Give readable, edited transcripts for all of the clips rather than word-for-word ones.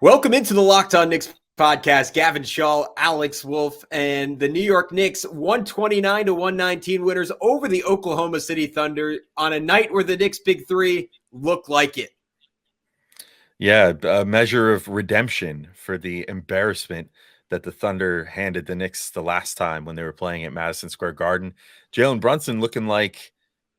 Welcome into the Locked On Knicks podcast. Gavin, Schall, Alex, Wolfe, and the New York Knicks 129-119 winners over the Oklahoma City Thunder on a night where the Knicks' big three look like it. Yeah, a measure of redemption for the embarrassment that the Thunder handed the Knicks the last time when they were playing at Madison Square Garden. Jalen Brunson looking like ...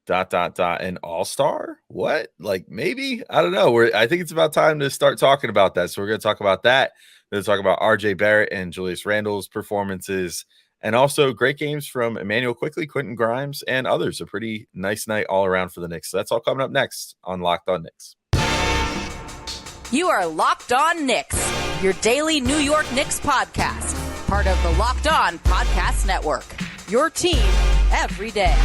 an all-star? What? Like maybe? I don't know. I think it's about time to start talking about that. So we're going to talk about that. We're going to talk about RJ Barrett and Julius Randle's performances, and also great games from Emmanuel Quickley, Quinten Grimes, and others. A pretty nice night all around for the Knicks. So that's all coming up next on Locked On Knicks. You are Locked On Knicks, your daily New York Knicks podcast, part of the Locked On Podcast Network, your team every day.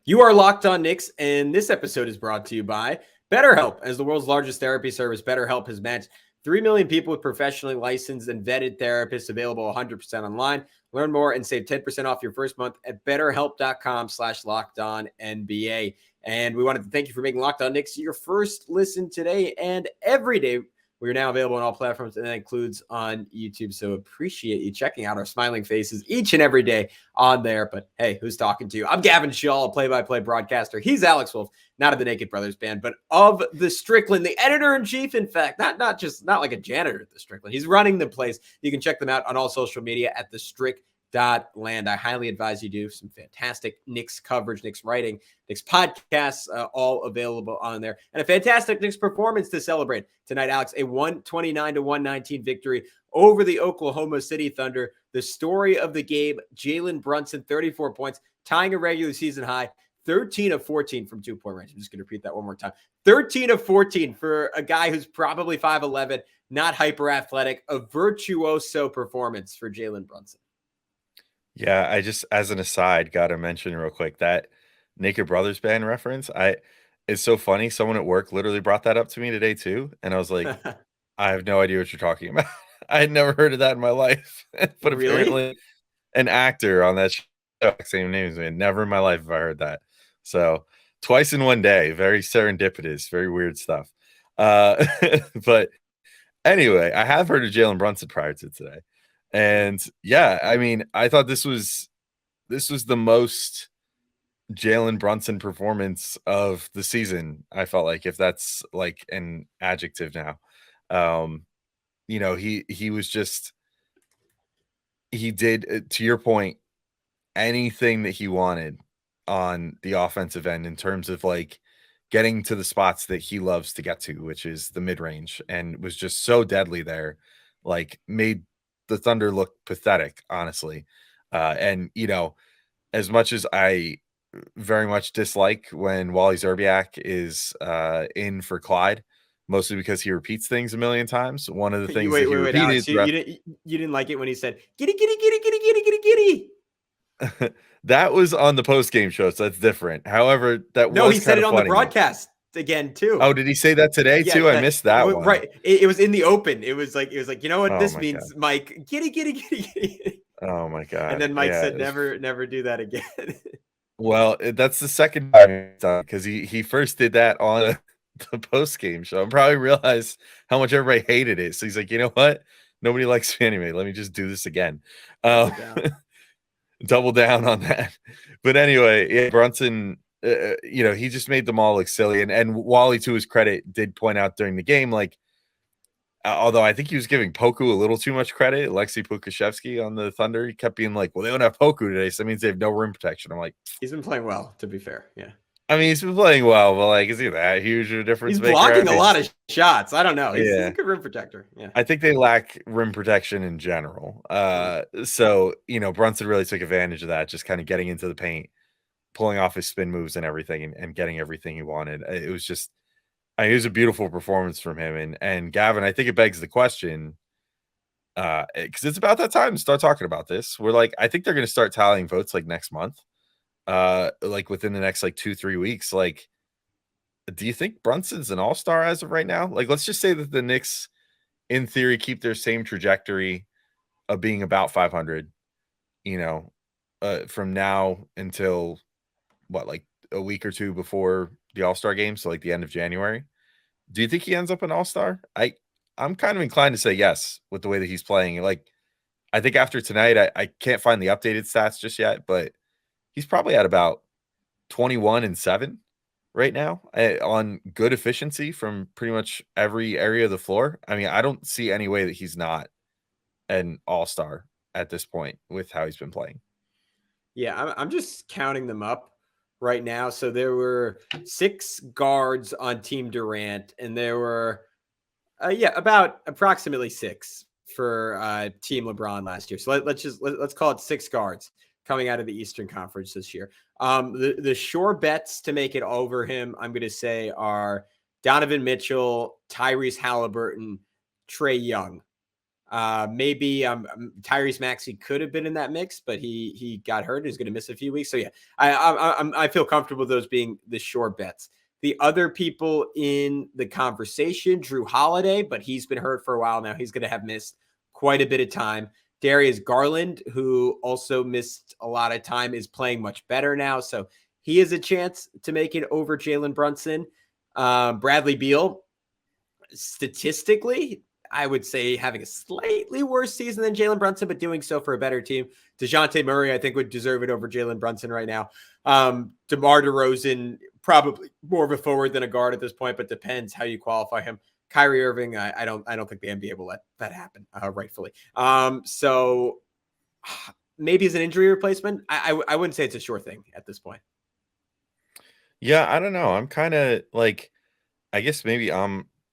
You are Locked On Knicks, and this episode is brought to you by BetterHelp. As the world's largest therapy service, BetterHelp has matched 3 million people with professionally licensed and vetted therapists, available 100% online. Learn more and save 10% off your first month at betterhelp.com/LockedOnNBA. And we wanted to thank you for making Locked On Knicks your first listen today and every day. We're now available on all platforms, and that includes on YouTube. So appreciate you checking out our smiling faces each and every day on there. But hey, who's talking to you? I'm Gavin Schall, a play-by-play broadcaster. He's Alex Wolfe, not of the Naked Brothers band, but of the Strickland, the editor-in-chief, in fact, not like a janitor at the Strickland. He's running the place. You can check them out on all social media at the Strick.land. I highly advise you do some fantastic Knicks coverage, Knicks writing, Knicks podcasts, all available on there. And a fantastic Knicks performance to celebrate tonight, Alex. A 129-119 victory over the Oklahoma City Thunder. The story of the game, Jalen Brunson, 34 points, tying a regular season high, 13 of 14 from two-point range. I'm just going to repeat that one more time. 13 of 14 for a guy who's probably 5'11", not hyper-athletic, a virtuoso performance for Jalen Brunson. Yeah, I just, as an aside, got to mention real quick that Naked Brothers band reference. It's so funny. Someone at work literally brought that up to me today too, and I was like, I have no idea what you're talking about. I had never heard of that in my life, but Really? apparently, an actor on that show, same name as me. Never in my life have I heard that. So twice in one day, very serendipitous, very weird stuff. But anyway, I have heard of Jalen Brunson prior to today. And yeah, I mean, I thought this was the most Jalen Brunson performance of the season. I felt like, if that's like an adjective now. He was just, he did, to your point, anything that he wanted on the offensive end in terms of like getting to the spots that he loves to get to, which is the mid-range, and was just so deadly there, like made the Thunder look pathetic, honestly. And as much as I very much dislike when Wally Szczerbiak is in for Clyde, mostly because he repeats things a million times. One of the things wait, that he repeated, Alex, you didn't like it when he said giddy giddy giddy giddy giddy giddy giddy. that was on the post-game show, so that's different. However, he said it on the broadcast again too. Oh, did he say that today too? I missed that one. Right. It was in the open. It was like, you know what this means, God. Mike? Giddy giddy giddy giddy. Oh my God. And then Mike said, never do that again. Well, that's the second time, because he first did that on the post-game show and probably realized how much everybody hated it. So he's like, you know what? Nobody likes me anyway. Let me just do this again. Double down on that. But anyway, yeah, Brunson, he just made them all look silly. And Wally, to his credit, did point out during the game, like, although I think he was giving Poku a little too much credit, Alexei Pokusevski on the Thunder, he kept being like, well, they don't have Poku today, so that means they have no rim protection. I'm like, he's been playing well, to be fair. Yeah. I mean, he's been playing well, but like, is he that huge of a difference maker? He's blocking a lot of shots. I don't know. He's a good rim protector. Yeah. I think they lack rim protection in general. So, Brunson really took advantage of that, just kind of getting into the paint, pulling off his spin moves and everything, and getting everything he wanted. It was just, it was a beautiful performance from him. And Gavin, I think it begs the question, because it's about that time to start talking about this. We're like, I think they're going to start tallying votes like next month. Like within the next like 2-3 weeks. Like, do you think Brunson's an all-star as of right now? Like, let's just say that the Knicks, in theory, keep their same trajectory of being about 500, from now until what, like a week or two before the All-Star game, so like the end of January. Do you think he ends up an All-Star? I'm kind of inclined to say yes with the way that he's playing. Like, I think after tonight, I can't find the updated stats just yet, but he's probably at about 21-7 right now on good efficiency from pretty much every area of the floor. I mean, I don't see any way that he's not an all-star at this point with how he's been playing. Yeah, I'm just counting them up right now. So there were 6 guards on Team Durant, and there were, about approximately 6 for Team LeBron last year. So let's call it 6 guards coming out of the Eastern Conference this year. The sure bets to make it over him, I'm going to say, are Donovan Mitchell, Tyrese Halliburton, Trae Young. Maybe Tyrese Maxey could have been in that mix, but he got hurt. He's going to miss a few weeks. So yeah, I feel comfortable with those being the sure bets. The other people in the conversation, Drew Holiday, but he's been hurt for a while now. He's going to have missed quite a bit of time. Darius Garland, who also missed a lot of time, is playing much better now. So he has a chance to make it over Jalen Brunson. Bradley Beal, statistically, I would say having a slightly worse season than Jalen Brunson, but doing so for a better team. DeJounte Murray, I think, would deserve it over Jalen Brunson right now. DeMar DeRozan, probably more of a forward than a guard at this point, but depends how you qualify him. Kyrie Irving, I don't think the NBA will let that happen, rightfully. So maybe as an injury replacement, I wouldn't say it's a sure thing at this point. Yeah, I don't know. I'm kind of like, I guess maybe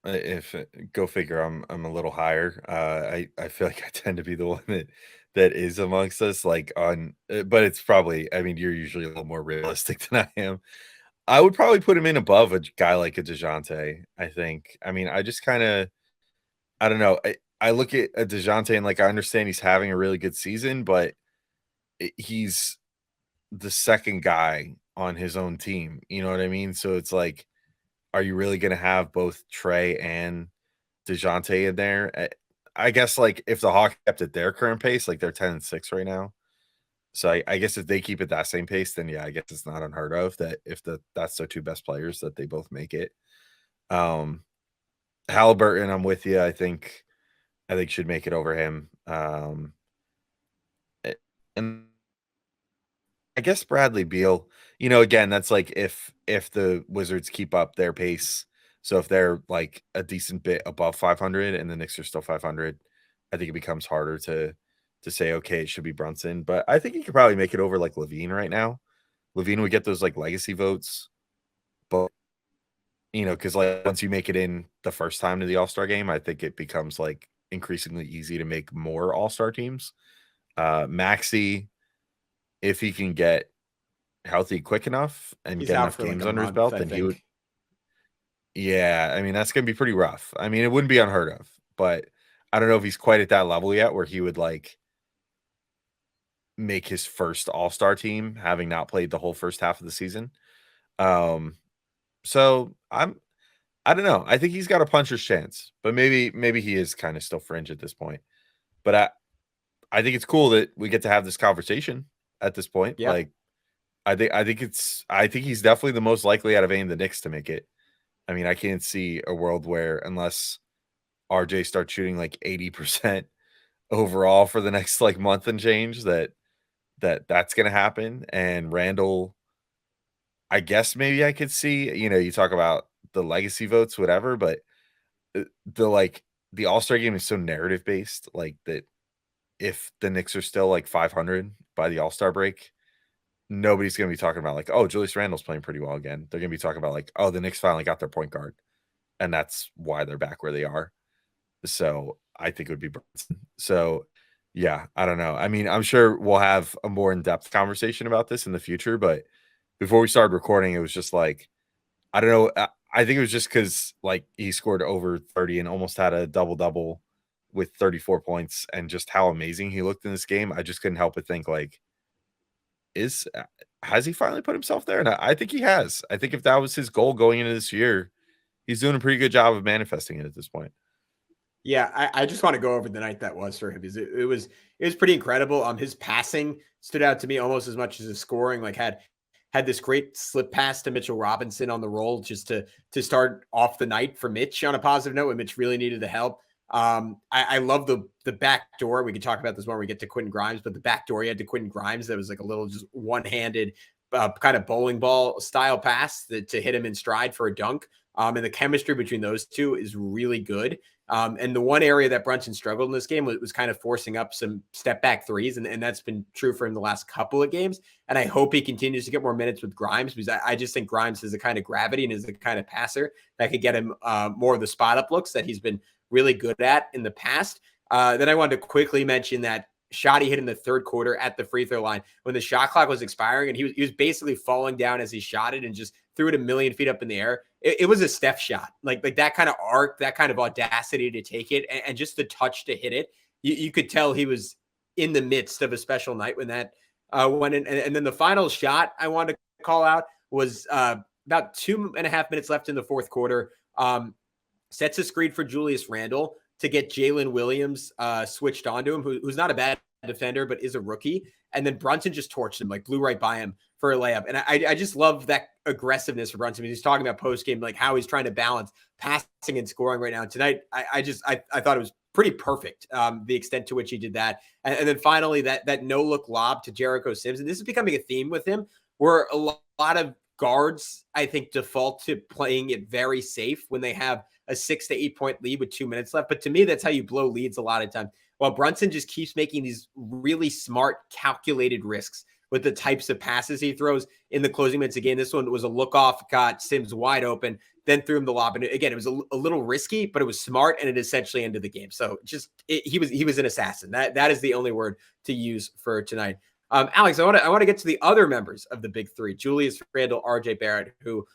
if go figure, I'm a little higher. I feel like I tend to be the one that is amongst us, like but it's probably, I mean, you're usually a little more realistic than I am. I would probably put him in above a guy like a DeJounte, I think. I mean, I just kind of, I don't know. I look at a DeJounte and like, I understand he's having a really good season, but he's the second guy on his own team. You know what I mean? So it's like, are you really going to have both Trae and DeJounte in there? I guess like if the Hawks kept at their current pace, like they're 10-6 right now. So I guess if they keep it that same pace, then yeah, I guess it's not unheard of that if that's their 2 best players that they both make it. Halliburton, I'm with you. I think should make it over him. And I guess Bradley Beal, again, that's like if the Wizards keep up their pace. So if they're like a decent bit above 500 and the Knicks are still 500, I think it becomes harder to say, okay, it should be Brunson. But I think he could probably make it over like Levine right now. Levine would get those like legacy votes. But, because like once you make it in the first time to the All-Star game, I think it becomes like increasingly easy to make more All-Star teams. Maxey, if he can get healthy quick enough and get enough games under his belt, then he would. Yeah, I mean, that's going to be pretty rough. I mean, it wouldn't be unheard of, but I don't know if he's quite at that level yet where he would like make his first All-Star team, having not played the whole first half of the season. So I don't know. I think he's got a puncher's chance, but maybe he is kind of still fringe at this point. But I think it's cool that we get to have this conversation at this point. Yeah. Like, I think he's definitely the most likely out of any of the Knicks to make it. I mean, I can't see a world where, unless RJ starts shooting like 80% overall for the next like month and change, that's going to happen. And Randle, I guess maybe I could see, you talk about the legacy votes, whatever, but the All-Star game is so narrative based, like that if the Knicks are still like 500 by the All-Star break, nobody's going to be talking about like, oh, Julius Randle's playing pretty well again. They're going to be talking about like, oh, the Knicks finally got their point guard, and that's why they're back where they are. So I think it would be Brunson. So yeah, I don't know. I mean, I'm sure we'll have a more in-depth conversation about this in the future, but before we started recording, it was just like, I don't know. I think it was just because like he scored over 30 and almost had a double-double with 34 points, and just how amazing he looked in this game. I just couldn't help but think like, has he finally put himself there? And I think he has. I think if that was his goal going into this year, he's doing a pretty good job of manifesting it at this point. Yeah, I just want to go over the night that was for him, because it was pretty incredible. His passing stood out to me almost as much as his scoring. Like had had this great slip pass to Mitchell Robinson on the roll just to start off the night for Mitch on a positive note when Mitch really needed the help. I love the back door. We can talk about this when we get to Quinten Grimes, but the back door he had to Quinten Grimes that was like a little just one-handed kind of bowling ball style pass to hit him in stride for a dunk. And the chemistry between those two is really good. And the one area that Brunson struggled in this game was kind of forcing up some step back threes. And that's been true for him the last couple of games. And I hope he continues to get more minutes with Grimes, because I just think Grimes has the kind of gravity and is the kind of passer that could get him more of the spot up looks that he's been really good at in the past. Then I wanted to quickly mention that shot he hit in the third quarter at the free throw line when the shot clock was expiring, and he was basically falling down as he shot it and just threw it a million feet up in the air. It was a Steph shot, like that kind of arc, that kind of audacity to take it, and just the touch to hit it. You could tell he was in the midst of a special night when that went in. And then the final shot I wanted to call out was about 2.5 minutes left in the fourth quarter. Sets a screen for Julius Randle to get Jalen Williams switched onto him, who's not a bad defender, but is a rookie. And then Brunson just torched him, like blew right by him for a layup. And I just love that aggressiveness for Brunson. He's talking about post-game, like how he's trying to balance passing and scoring right now. Tonight, I thought it was pretty perfect, the extent to which he did that. And then finally, that no-look lob to Jericho Sims. And this is becoming a theme with him, where a lot of guards, I think, default to playing it very safe when they have a 6 to 8 point lead with 2 minutes left. But to me, that's how you blow leads a lot of times. While Brunson just keeps making these really smart, calculated risks with the types of passes he throws in the closing minutes. Again, this one was a look off, got Sims wide open, then threw him the lob. And again, it was a little risky, but it was smart, and it essentially ended the game. So he was an assassin. That is the only word to use for tonight. Alex, I want to get to the other members of the big three: Julius Randle, RJ Barrett, who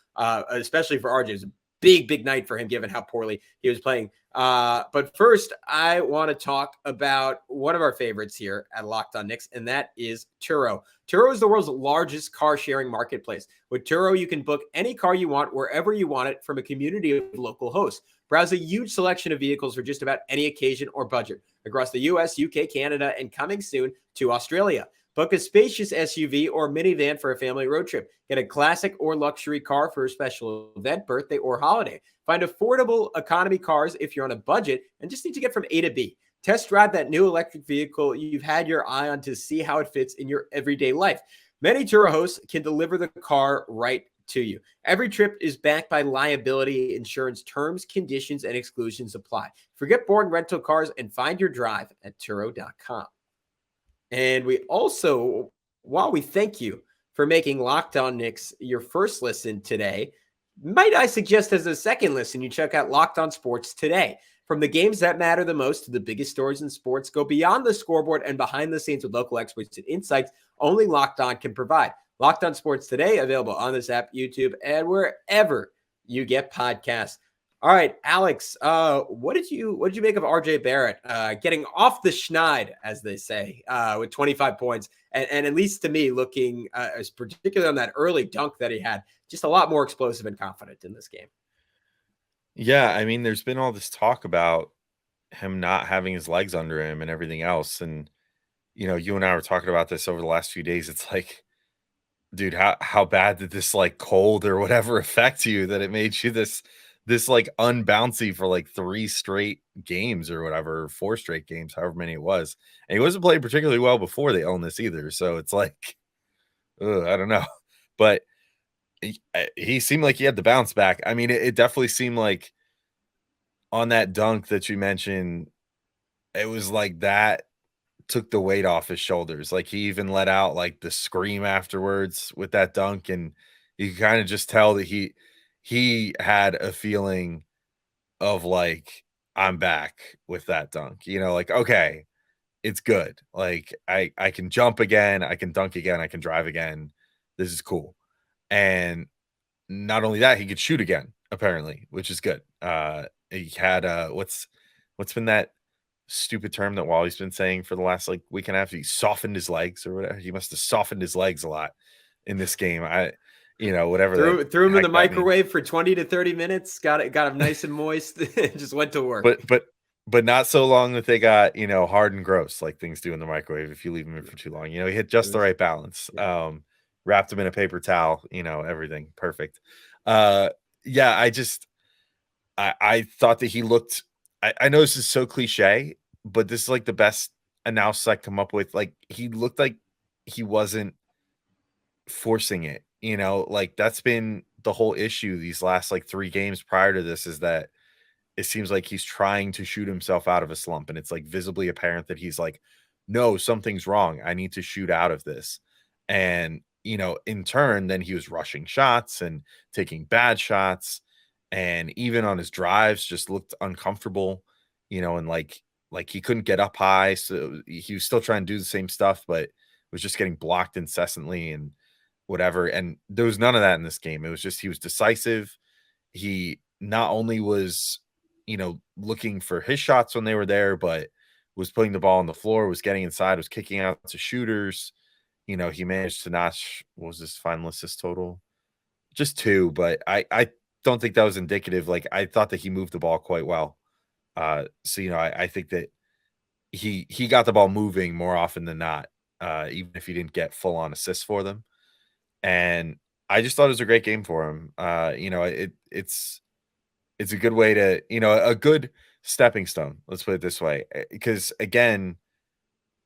especially for RJ is a big night for him, given how poorly he was playing. But first, I want to talk about one of our favorites here at Locked On Knicks, and that is Turo. Turo is the world's largest car-sharing marketplace. With Turo, you can book any car you want wherever you want it from a community of local hosts. Browse a huge selection of vehicles for just about any occasion or budget across the US, UK, Canada, and coming soon to Australia. Book a spacious SUV or minivan for a family road trip. Get a classic or luxury car for a special event, birthday, or holiday. Find affordable economy cars if you're on a budget and just need to get from A to B. Test drive that new electric vehicle you've had your eye on to see how it fits in your everyday life. Many Turo hosts can deliver the car right to you. Every trip is backed by liability insurance. Terms, conditions, and exclusions apply. Forget boring rental cars and find your drive at Turo.com. And we also, while we thank you for making Locked On Knicks your first listen today, might I suggest as a second listen, you check out Locked On Sports Today. From the games that matter the most to the biggest stories in sports, go beyond the scoreboard and behind the scenes with local experts and insights only Locked On can provide. Locked On Sports Today, available on this app, YouTube, and wherever you get podcasts. All right, Alex, what did you make of RJ Barrett getting off the schneid, as they say, with 25 points, and at least to me, looking as particularly on that early dunk that he had, just a lot more explosive and confident in this game. Yeah, I mean, there's been all this talk about him not having his legs under him and everything else, and you and I were talking about this over the last few days. It's like, dude, how bad did this like cold or whatever affect you that it made you this like unbouncy for like 3 straight games or whatever, 4 straight games, however many it was. And he wasn't playing particularly well before they owned this either. So it's like, I don't know. But he seemed like he had the bounce back. I mean, it definitely seemed like on that dunk that you mentioned, it was like that took the weight off his shoulders. Like he even let out like the scream afterwards with that dunk. And you can kind of just tell that he had a feeling of like, I'm back with that dunk, like, okay, it's good. Like I can jump again. I can dunk again. I can drive again. This is cool. And not only that, he could shoot again, apparently, which is good. He had, what's been that stupid term that Wally's been saying for the last like week and a half? He softened his legs or whatever. He must've softened his legs a lot in this game. Whatever. Threw him in the microwave for 20 to 30 minutes. Got him nice and moist. Just went to work. But not so long that they got hard and gross like things do in the microwave if you leave them in for too long. He hit just the right balance. wrapped him in a paper towel, everything perfect. Yeah, I thought that he looked, I know this is so cliche, but this is like the best analysis I come up with. Like, he looked like he wasn't forcing it, like that's been the whole issue these last like 3 games prior to this, is that it seems like he's trying to shoot himself out of a slump. And it's like visibly apparent that he's like, no, something's wrong. I need to shoot out of this. And, in turn, then he was rushing shots and taking bad shots. And even on his drives, just looked uncomfortable, and like he couldn't get up high. So he was still trying to do the same stuff, but was just getting blocked incessantly and whatever. And there was none of that in this game. It was just, he was decisive. He not only was, looking for his shots when they were there, but was putting the ball on the floor, was getting inside, was kicking out to shooters. He managed to notch, what was his final assist total? Just 2, but I don't think that was indicative. Like, I thought that he moved the ball quite well. So, I think that he got the ball moving more often than not, even if he didn't get full on assists for them. And I just thought it was a great game for him. It's a good way to, a good stepping stone. Let's put it this way. Because again,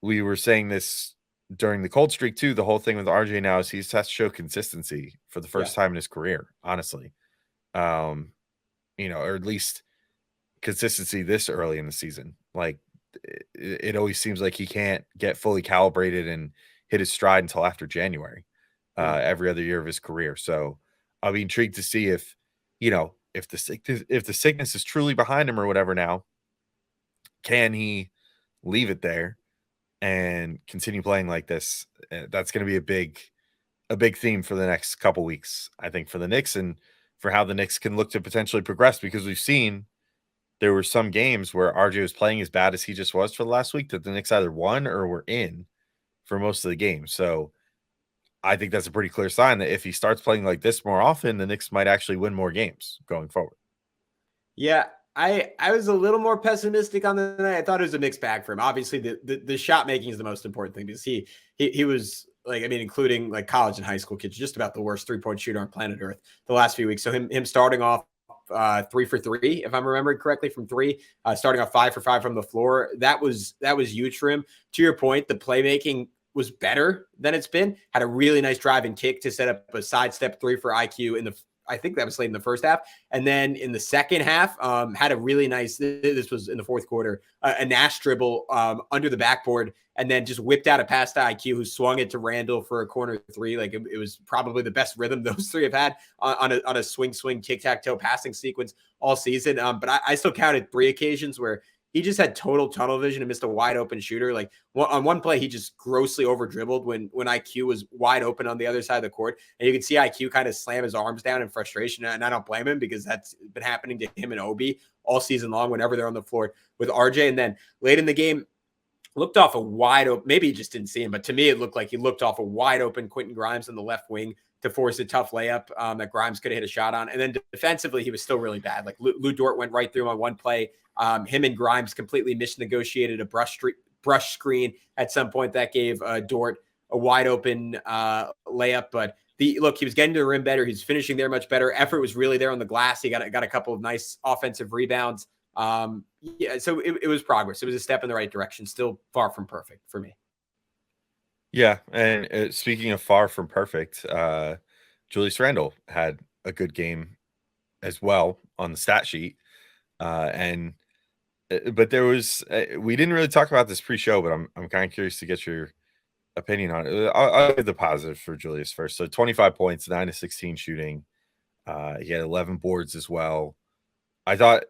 we were saying this during the cold streak too. The whole thing with RJ now is he has to show consistency for the first time in his career, honestly. Or at least consistency this early in the season. Like, it always seems like he can't get fully calibrated and hit his stride until after January, every other year of his career. So I'll be intrigued to see if, if the sickness is truly behind him or whatever now, can he leave it there and continue playing like this? That's going to be a big theme for the next couple weeks, I think, for the Knicks and for how the Knicks can look to potentially progress, because we've seen there were some games where RJ was playing as bad as he just was for the last week that the Knicks either won or were in for most of the game. So I think that's a pretty clear sign that if he starts playing like this more often, the Knicks might actually win more games going forward. Yeah, I was a little more pessimistic on the night. I thought it was a mixed bag for him. Obviously, the shot making is the most important thing, because he was like, I mean, including like college and high school kids, just about the worst 3-point shooter on planet Earth the last few weeks. So him starting off 3 for 3, if I'm remembering correctly, from 3, starting off 5 for 5 from the floor, that was huge for him. To your point, the playmaking was better than it's been. Had a really nice drive and kick to set up a sidestep 3 for IQ I think that was late in the first half. And then in the second half, had a really nice, this was in the fourth quarter, a Nash dribble under the backboard, and then just whipped out a pass to IQ, who swung it to Randle for a corner 3. Like, it was probably the best rhythm those 3 have had on a swing, tic-tac-toe passing sequence all season. But I still counted 3 occasions where he just had total tunnel vision and missed a wide open shooter. Like, on one play, he just grossly over dribbled when IQ was wide open on the other side of the court. And you can see IQ kind of slam his arms down in frustration. And I don't blame him, because that's been happening to him and Obi all season long whenever they're on the floor with RJ. And then late in the game, looked off a wide open, maybe he just didn't see him, but to me, it looked like he looked off a wide open Quinten Grimes on the left wing to force a tough layup that Grimes could have hit a shot on. And then defensively, he was still really bad. Like, Lou Dort went right through him on one play. Him and Grimes completely misnegotiated a brush screen at some point that gave Dort a wide open layup. But he was getting to the rim better. He's finishing there much better. Effort was really there on the glass. He got a couple of nice offensive rebounds. So it was progress. It was a step in the right direction. Still far from perfect for me. Yeah, and speaking of far from perfect, Julius Randle had a good game as well on the stat sheet. But there was, we didn't really talk about this pre-show, but I'm kind of curious to get your opinion on it. I'll give the positive for Julius first. So 25 points, 9 to 16 shooting. He had 11 boards as well. I thought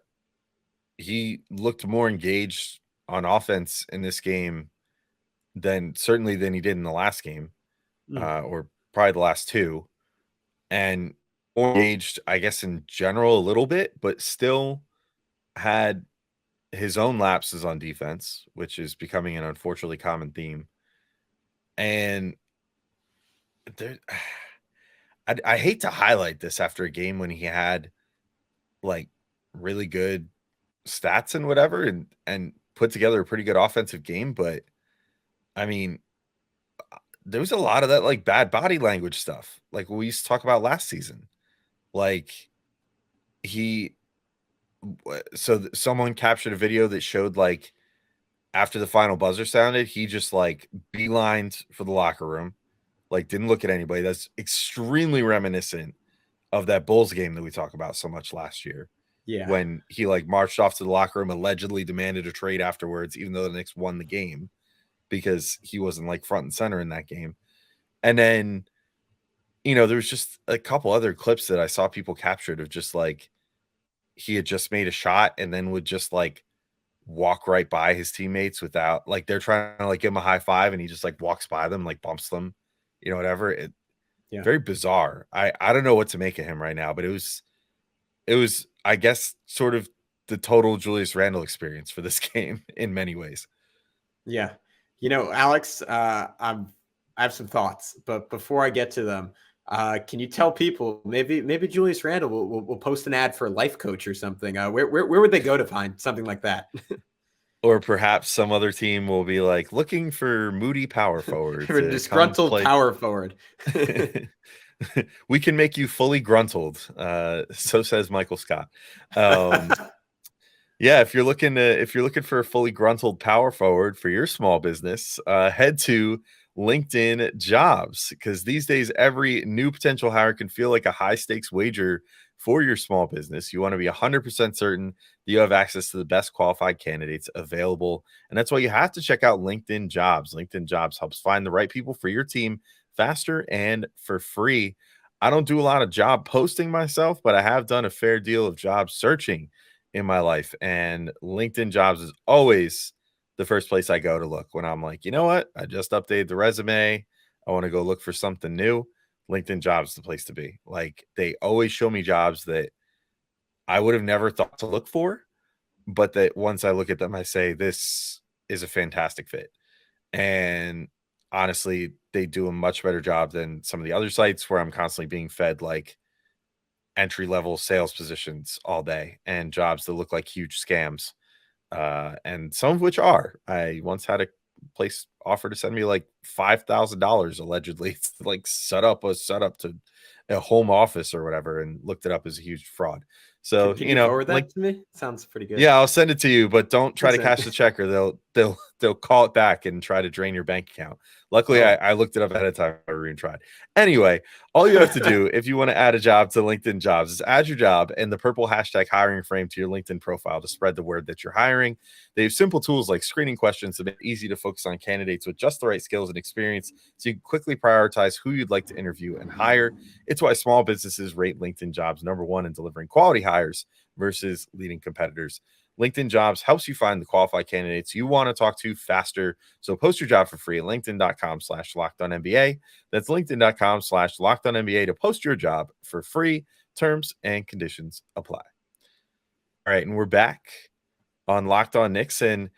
he looked more engaged on offense in this game than he did in the last game, or probably the last 2, and more engaged, I guess, in general a little bit, but still had his own lapses on defense, which is becoming an unfortunately common theme. And there, I hate to highlight this after a game when he had like really good stats and whatever, and put together a pretty good offensive game, but I mean, there was a lot of that like bad body language stuff, like we used to talk about last season. Like someone captured a video that showed like after the final buzzer sounded, he just like beelined for the locker room, like didn't look at anybody. That's extremely reminiscent of that Bulls game that we talk about so much last year. Yeah. When he like marched off to the locker room, allegedly demanded a trade afterwards, even though the Knicks won the game because he wasn't like front and center in that game. And then, there was just a couple other clips that I saw people captured of just like he had just made a shot and then would just like walk right by his teammates without like they're trying to like give him a high five and he just like walks by them, like bumps them, whatever. Very bizarre. I don't know what to make of him right now, but it was I guess sort of the total Julius Randle experience for this game in many ways. Yeah. Alex, I have some thoughts, but before I get to them, can you tell people maybe Julius Randle will post an ad for a life coach or something? Where would they go to find something like that? Or perhaps some other team will be like looking for moody power forward. For a disgruntled power forward. We can make you fully gruntled. So says Michael Scott. Yeah, if you're looking for a fully gruntled power forward for your small business, head to LinkedIn Jobs, because these days every new potential hire can feel like a high stakes wager for your small business. You want to be 100% certain that you have access to the best qualified candidates available, and that's why you have to check out LinkedIn Jobs. LinkedIn Jobs helps find the right people for your team faster and for free. I don't do a lot of job posting myself, but I have done a fair deal of job searching in my life, and LinkedIn Jobs is always the first place I go to look when I'm like, you know what, I just updated the resume, I want to go look for something new. LinkedIn Jobs is the place to be. Like, they always show me jobs that I would have never thought to look for, but that once I look at them, I say, this is a fantastic fit. And honestly, they do a much better job than some of the other sites where I'm constantly being fed like entry-level sales positions all day and jobs that look like huge scams. And some of which are. I once had a place offer to send me like $5,000 allegedly to like set up to a home office or whatever, and looked it up as a huge fraud. So can you forward that to me? Sounds pretty good. Yeah, I'll send it to you, but don't try to cash the check or they'll call it back and try to drain your bank account. Luckily, I looked it up ahead of time. I really tried. Anyway, all you have to do if you want to add a job to LinkedIn Jobs is add your job and the purple hashtag hiring frame to your LinkedIn profile to spread the word that you're hiring. They have simple tools like screening questions to make it easy to focus on candidates with just the right skills and experience, so you can quickly prioritize who you'd like to interview and hire. It's why small businesses rate LinkedIn Jobs #1 in delivering quality hires versus leading competitors. LinkedIn Jobs helps you find the qualified candidates you want to talk to faster. So post your job for free at linkedin.com/LockedOnNBA. That's linkedin.com/LockedOnNBA to post your job for free. Terms and conditions apply. All right, and we're back on Locked On Knicks. And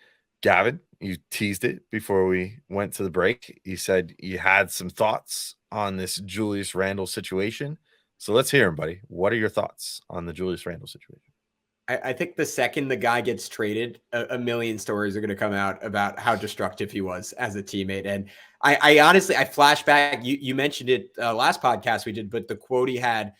Gavin, you teased it before we went to the break. You said you had some thoughts on this Julius Randle situation. So let's hear them, buddy. What are your thoughts on the Julius Randle situation? I think the second the guy gets traded, a million stories are going to come out about how destructive he was as a teammate. And I honestly, I flash back. You mentioned it last podcast we did, but the quote he had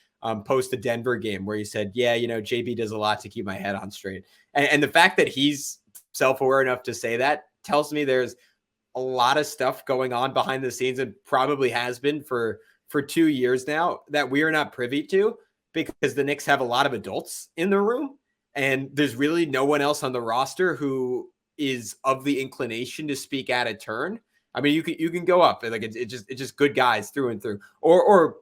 post the Denver game where he said, yeah, JB does a lot to keep my head on straight. And the fact that he's self-aware enough to say that tells me there's a lot of stuff going on behind the scenes, and probably has been for 2 years now, that we are not privy to, because the Knicks have a lot of adults in the room. And there's really no one else on the roster who is of the inclination to speak out of turn. I mean, you can go up, like it's just good guys through and through, or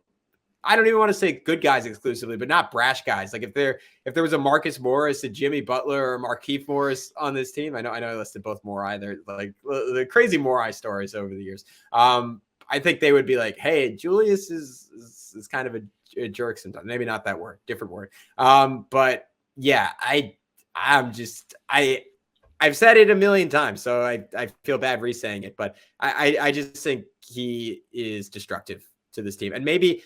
I don't even want to say good guys exclusively, but not brash guys. Like if there was a Marcus Morris, a Jimmy Butler, or Markieff Morris on this team, I know I listed both Morai. They're like the crazy Morai stories over the years. I think they would be like, hey, Julius is kind of a jerk sometimes. Maybe not that word, different word. But yeah, I've said it a million times, so I feel bad re-saying it, but I just think he is destructive to this team. And maybe,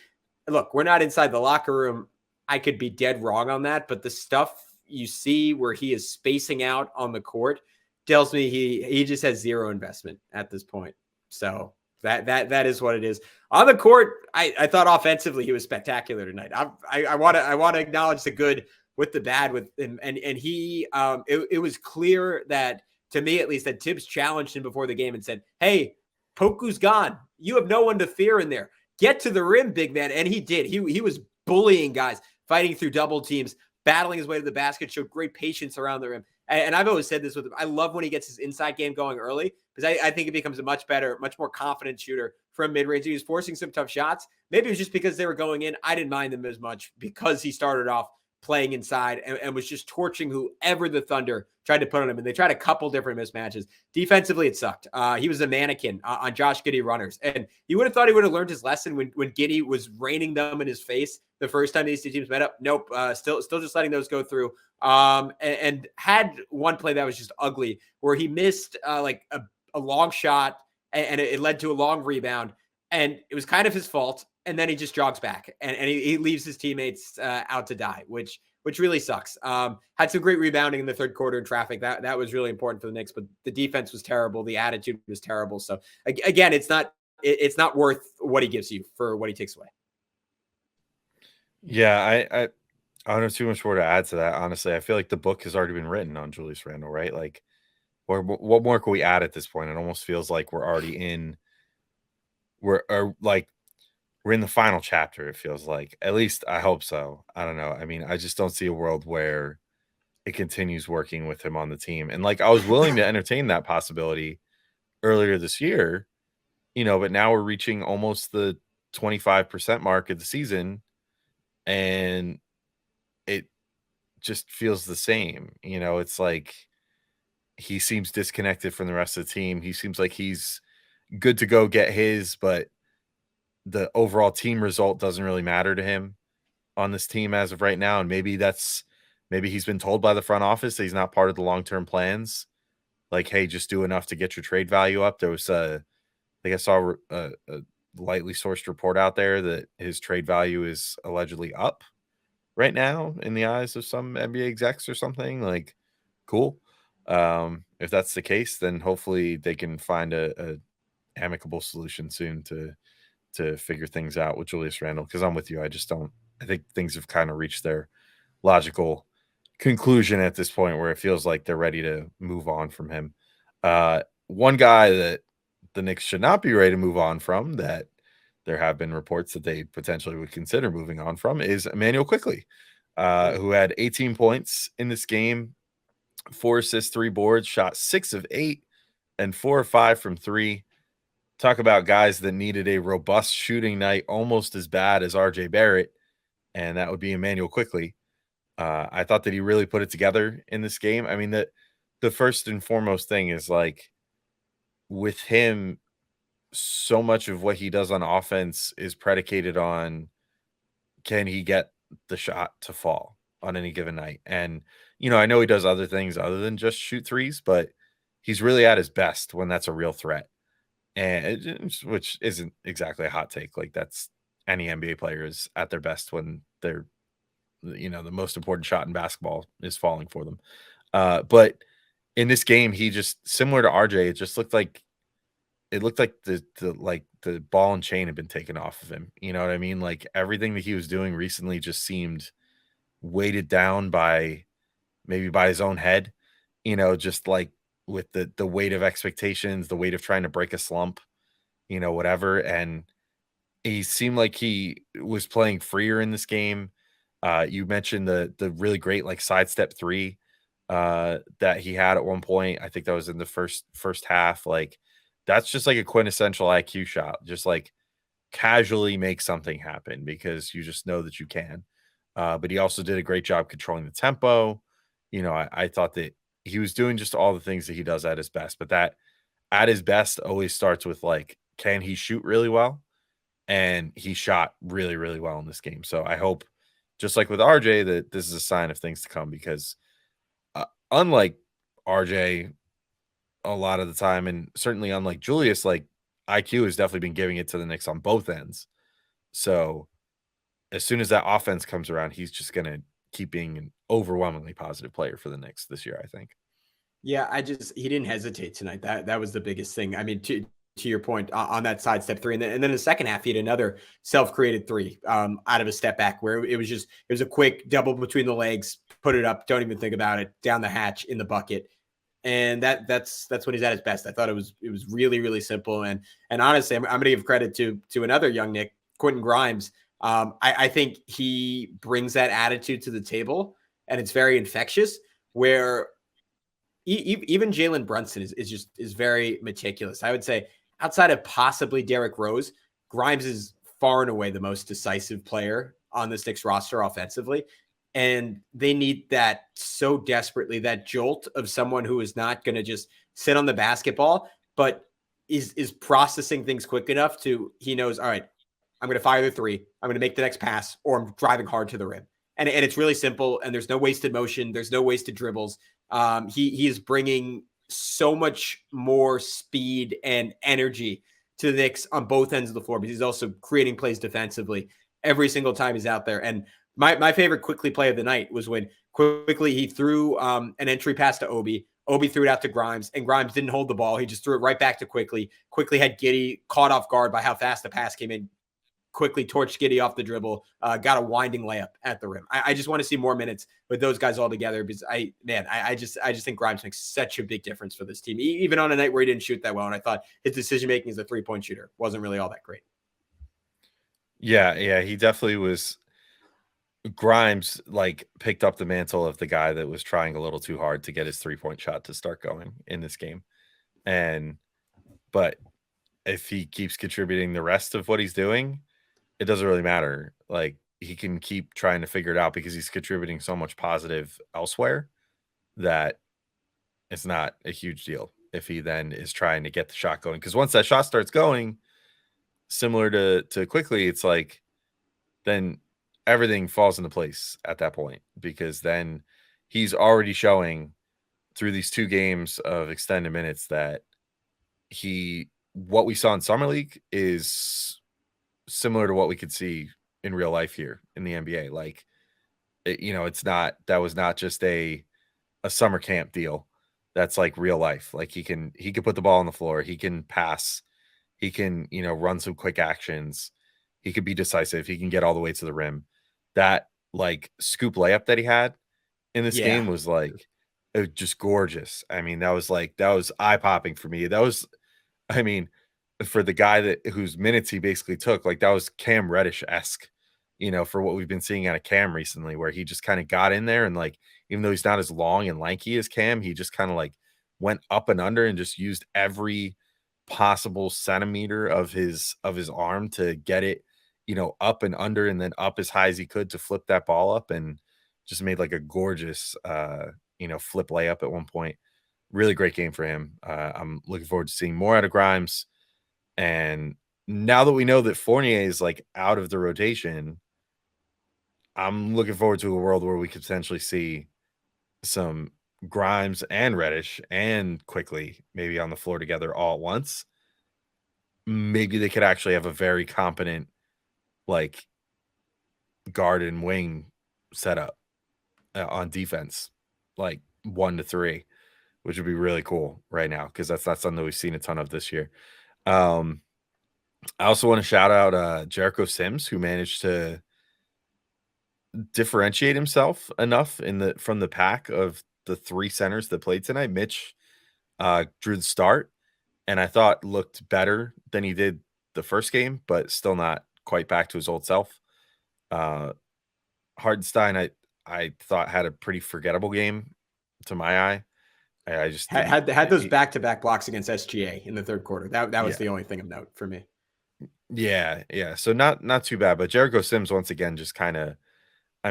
look, we're not inside the locker room. I could be dead wrong on that, but the stuff you see where he is spacing out on the court tells me he just has zero investment at this point. So That is what it is. On the court, I thought offensively he was spectacular tonight. I want to acknowledge the good with the bad with him, and he it was clear that, to me at least, that Tibbs challenged him before the game and said, "Hey, Poku's gone. You have no one to fear in there. Get to the rim, big man." And he did. He was bullying guys, fighting through double teams, battling his way to the basket, showed great patience around the rim. And I've always said this with him. I love when he gets his inside game going early, because I think it becomes a much better, much more confident shooter from mid-range. He was forcing some tough shots. Maybe it was just because they were going in. I didn't mind them as much because he started off playing inside and was just torching whoever the Thunder tried to put on him. And they tried a couple different mismatches. Defensively, it sucked. He was a mannequin on Josh Giddey runners. And you would have thought he would have learned his lesson when Giddey was raining them in his face the first time these two teams met up. Nope. Still just letting those go through. And had one play that was just ugly where he missed like a long shot and it led to a long rebound. And it was kind of his fault. And then he just jogs back and he leaves his teammates out to die, which really sucks. Had some great rebounding in the third quarter in traffic. That was really important for the Knicks, but the defense was terrible. The attitude was terrible. So again, it's not worth what he gives you for what he takes away. Yeah, I don't have too much more to add to that. Honestly, I feel like the book has already been written on Julius Randle, right? Like, what more can we add at this point? It almost feels like we're already in. We're in the final chapter. It feels like, at least I hope so. I don't know. I mean, I just don't see a world where it continues working with him on the team. And like, I was willing to entertain that possibility earlier this year, but now we're reaching almost the 25% mark of the season, and it just feels the same. It's like he seems disconnected from the rest of the team. He seems like he's good to go get his, but the overall team result doesn't really matter to him on this team as of right now. And maybe he's been told by the front office that he's not part of the long-term plans. Like, hey, just do enough to get your trade value up. There was I think I saw a lightly sourced report out there that his trade value is allegedly up right now in the eyes of some NBA execs or something. Like, cool. If that's the case, then hopefully they can find a amicable solution soon to figure things out with Julius Randle, because I'm with you. I think things have kind of reached their logical conclusion at this point where it feels like they're ready to move on from him. One guy that the Knicks should not be ready to move on from, that there have been reports that they potentially would consider moving on from, is Immanuel Quickley, who had 18 points in this game, 4 assists, 3 boards, shot 6 of 8 and 4 of 5 from 3. Talk about guys that needed a robust shooting night almost as bad as RJ Barrett, and that would be Immanuel Quickley. I thought that he really put it together in this game. I mean, the first and foremost thing is, like, with him, so much of what he does on offense is predicated on, can he get the shot to fall on any given night? And, I know he does other things other than just shoot threes, but he's really at his best when that's a real threat. And which isn't exactly a hot take. Like, that's any NBA player is at their best when they're, the most important shot in basketball is falling for them. But in this game, he just, similar to RJ, it just looked like the ball and chain had been taken off of him. You know what I mean? Like, everything that he was doing recently just seemed weighted down by his own head, just like with the weight of expectations, the weight of trying to break a slump, whatever. And he seemed like he was playing freer in this game. You mentioned the really great, like, sidestep 3 that he had at one point. I think that was in the first half. Like, that's just like a quintessential IQ shot. Just like casually make something happen because you just know that you can. But he also did a great job controlling the tempo. I thought that he was doing just all the things that he does at his best, but that at his best always starts with, like, can he shoot really well? And he shot really, really well in this game. So I hope, just like with RJ, that this is a sign of things to come, because unlike RJ a lot of the time, and certainly unlike Julius, like, IQ has definitely been giving it to the Knicks on both ends. So as soon as that offense comes around, he's just going to keep being an overwhelmingly positive player for the Knicks this year, I think. Yeah, he didn't hesitate tonight. That was the biggest thing. I mean, to your point on that sidestep three. And then in the second half, he had another self-created three out of a step back where it was a quick double between the legs, put it up, don't even think about it, down the hatch in the bucket. And that's when he's at his best. I thought it was really, really simple. And honestly, I'm going to give credit to another young Nick, Quinten Grimes. I think he brings that attitude to the table, and it's very infectious, where even Jalen Brunson is very meticulous. I would say outside of possibly Derrick Rose, Grimes is far and away the most decisive player on the Knicks roster offensively. And they need that so desperately, that jolt of someone who is not going to just sit on the basketball, but is processing things quick enough to, he knows, all right, I'm going to fire the three, I'm going to make the next pass, or I'm driving hard to the rim. And it's really simple, and there's no wasted motion. There's no wasted dribbles. He is bringing so much more speed and energy to the Knicks on both ends of the floor, but he's also creating plays defensively every single time he's out there. And my favorite Quickley play of the night was when Quickley, he threw an entry pass to Obi. Obi threw it out to Grimes, and Grimes didn't hold the ball. He just threw it right back to Quickley. Quickley had Giddey caught off guard by how fast the pass came in. Quickly torched Giddey off the dribble, got a winding layup at the rim. I just want to see more minutes with those guys all together, because I just think Grimes makes such a big difference for this team, even on a night where he didn't shoot that well. And I thought his decision-making as a three-point shooter wasn't really all that great. Yeah, he definitely was. Grimes picked up the mantle of the guy that was trying a little too hard to get his 3-point shot to start going in this game. But if he keeps contributing the rest of what he's doing, it doesn't really matter. He can keep trying to figure it out because he's contributing so much positive elsewhere that it's not a huge deal if he then is trying to get the shot going. Because once that shot starts going, similar to Quickley, it's then everything falls into place at that point, because then he's already showing through these 2 games of extended minutes that what we saw in Summer League is similar to what we could see in real life here in the NBA. That was not just a summer camp deal. That's real life. He can put the ball on the floor. He can pass. He can, run some quick actions. He could be decisive. He can get all the way to the rim. That scoop layup that he had in this game was just gorgeous. I mean, that was eye popping for me. That was, for the guy whose minutes he basically took, that was Cam Reddish-esque, for what we've been seeing out of Cam recently, where he just kind of got in there and even though he's not as long and lanky as Cam, he just kind of went up and under and just used every possible centimeter of his arm to get it, up and under and then up as high as he could to flip that ball up, and just made a gorgeous, flip layup at one point. Really great game for him. I'm looking forward to seeing more out of Grimes. And now that we know that Fournier is out of the rotation, I'm looking forward to a world where we could potentially see some Grimes and Reddish and Quickley maybe on the floor together all at once. Maybe they could actually have a very competent guard and wing setup on defense, 1 to 3, which would be really cool right now, because that's not something that we've seen a ton of this year. I also want to shout out Jericho Sims, who managed to differentiate himself enough from the pack of the 3 centers that played tonight. Mitch drew the start, and I thought looked better than he did the first game, but still not quite back to his old self. Hardenstein, I thought had a pretty forgettable game to my eye. I just had those back-to-back blocks against SGA in the third quarter. That was the only thing of note for me. Yeah. So not too bad, but Jericho Sims once again just kind of, I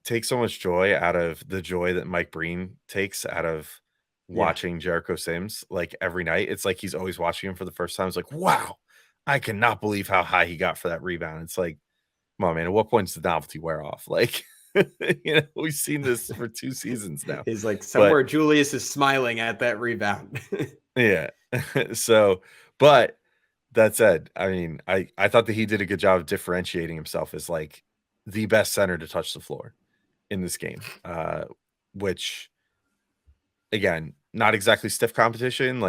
take so much joy out of the joy that Mike Breen takes out of watching Jericho Sims every night. It's he's always watching him for the first time. It's wow, I cannot believe how high he got for that rebound. It's come on, man, at what point does the novelty wear off? We've seen this for 2 seasons now. He's somewhere Julius is smiling at that rebound. Yeah. So, but that said, I thought that he did a good job of differentiating himself as the best center to touch the floor in this game, which again, not exactly stiff competition.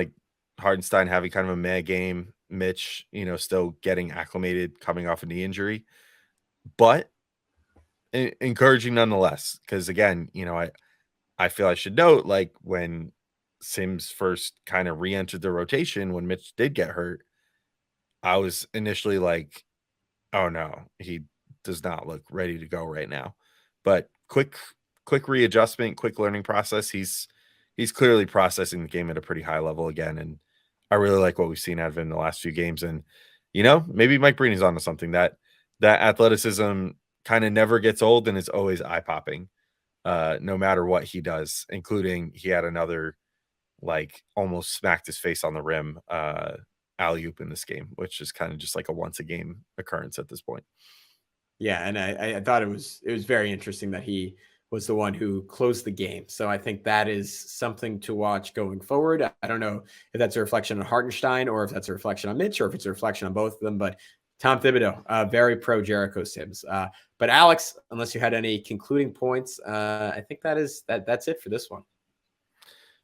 Hartenstein having kind of a meh game, Mitch, still getting acclimated coming off a knee injury, but encouraging nonetheless. Because again, I feel I should note, like, when Sims first kind of re-entered the rotation when Mitch did get hurt, I was initially like, oh no, he does not look ready to go right now. But quick readjustment, quick learning process. He's clearly processing the game at a pretty high level again, and I really like what we've seen out of him in the last few games. And maybe Mike Breeny's onto something. That athleticism kind of never gets old and is always eye popping, no matter what he does. Including he had another, like, almost smacked his face on the rim alley-oop in this game, which is kind of just like a once a game occurrence at this point. Yeah, and I thought it was very interesting that he was the one who closed the game. So I think that is something to watch going forward. I don't know if that's a reflection on Hartenstein or if that's a reflection on Mitch or if it's a reflection on both of them, but Tom Thibodeau, very pro Jericho Sims. But Alex, unless you had any concluding points, I think that's it for this one.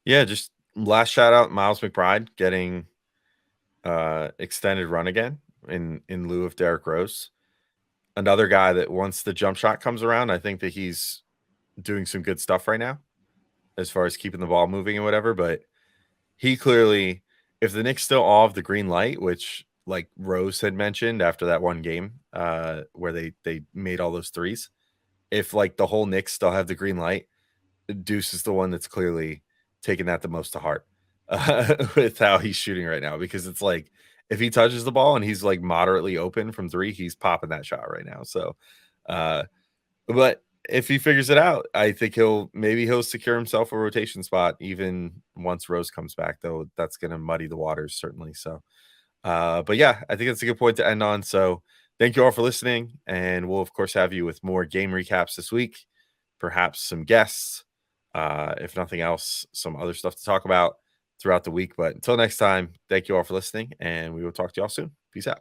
Yeah, just last shout out, Miles McBride getting extended run again in lieu of Derrick Rose. Another guy that once the jump shot comes around, I think that he's doing some good stuff right now as far as keeping the ball moving and whatever. But he clearly, if the Knicks still all have the green light, which, like Rose had mentioned after that one game where they made all those threes, if like the whole Knicks still have the green light, Deuce is the one that's clearly taking that the most to heart with how he's shooting right now, because it's like, if he touches the ball and he's like moderately open from three, he's popping that shot right now. So, but if he figures it out, I think he'll secure himself a rotation spot even once Rose comes back, though that's going to muddy the waters certainly. So, but yeah, I think that's a good point to end on. So thank you all for listening, and we'll of course have you with more game recaps this week, perhaps some guests, if nothing else, some other stuff to talk about throughout the week. But until next time, thank you all for listening, and we will talk to y'all soon. Peace out.